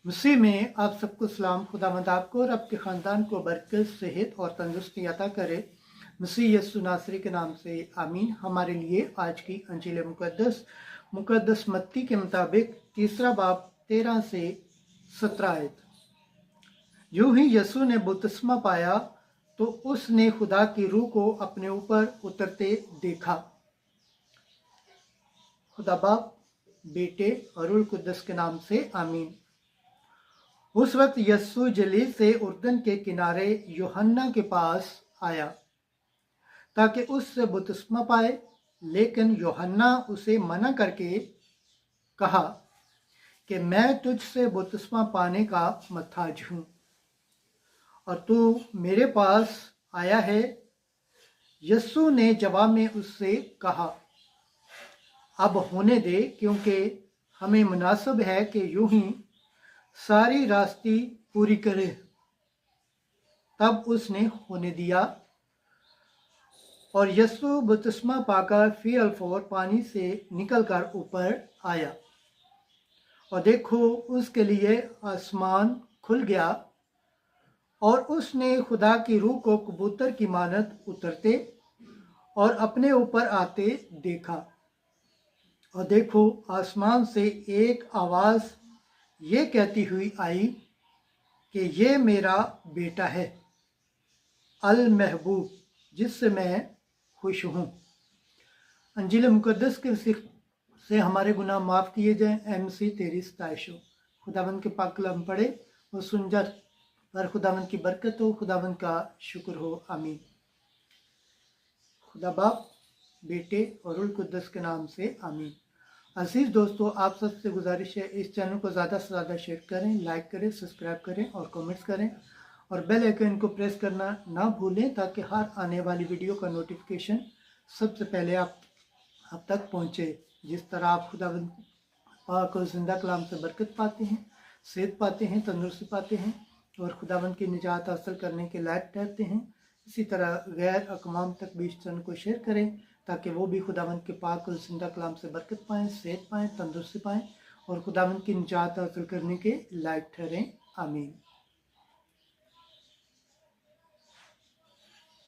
मसीह में आप सबको सलाम। खुदावंद आपको और आपके ख़ानदान को बरकत, सेहत और तंदुरुस्ती अता करे। मसीह यस्सु नासरी के नाम से आमीन। हमारे लिए आज की अंजील मुकद्दस मत्ती के मुताबिक 3 बाब 13 से 17 आयत। यूं ही यस्सु ने बपतिस्मा पाया तो उसने खुदा की रूह को अपने ऊपर उतरते देखा। खुदा बाप, बेटे और रूह कुद्दस के नाम से आमीन। उस वक्त यस्सु जलील से उर्दन के किनारे यूहन्ना के पास आया ताकि उससे बपतिस्मा पाए, लेकिन यूहन्ना उसे मना करके कहा कि मैं तुझसे बपतिस्मा पाने का मुहताज हूँ और तू मेरे पास आया है। यस्सु ने जवाब में उससे कहा, अब होने दे, क्योंकि हमें मुनासिब है कि यूं ही सारी रास्ती पूरी करे। तब उसने होने दिया और यस्सु बपतिस्मा पाकर फी अल्फोर पानी से निकलकर ऊपर आया और देखो उसके लिए आसमान खुल गया और उसने खुदा की रूह को कबूतर की मानद उतरते और अपने ऊपर आते देखा। और देखो आसमान से एक आवाज़ ये कहती हुई आई कि ये मेरा बेटा है अल महबूब, जिससे मैं खुश हूँ। अंजील मुकद्दस के से हमारे गुनाह माफ़ किए जाएं। MC तेरी सताइश हो। खुदावंद के पाक कलाम पढ़े और सुन जा, पर खुदावंद की बरकत हो, खुदावंद का शुक्र हो। आमीन। खुदा बाप, बेटे और रूह कुद्दस के नाम से आमीन। अजीज दोस्तों, आप सबसे गुजारिश है इस चैनल को ज़्यादा से ज़्यादा शेयर करें, लाइक करें, सब्सक्राइब करें और कमेंट्स करें और बेल आइकन को प्रेस करना ना भूलें ताकि हर आने वाली वीडियो का नोटिफिकेशन सबसे पहले आप तक पहुंचे। जिस तरह आप खुदावंद पाक और जिंदा कलाम से बरकत पाते हैं, सेहत पाते हैं, तंदुरुस्ती पाते हैं और खुदावंद की निजात हासिल करने के लायक ठहरते हैं, इसी तरह गैर अकवाम तक भी इस चैनल को शेयर करें ताकि वो भी खुदावंद के पाक और जिंदा कलाम से बरकत पाएँ, सेहत पाएँ, तंदुरुस्ती पाएँ और खुदावंद की निजात हासिल करने के लायक ठहरें। आमीन।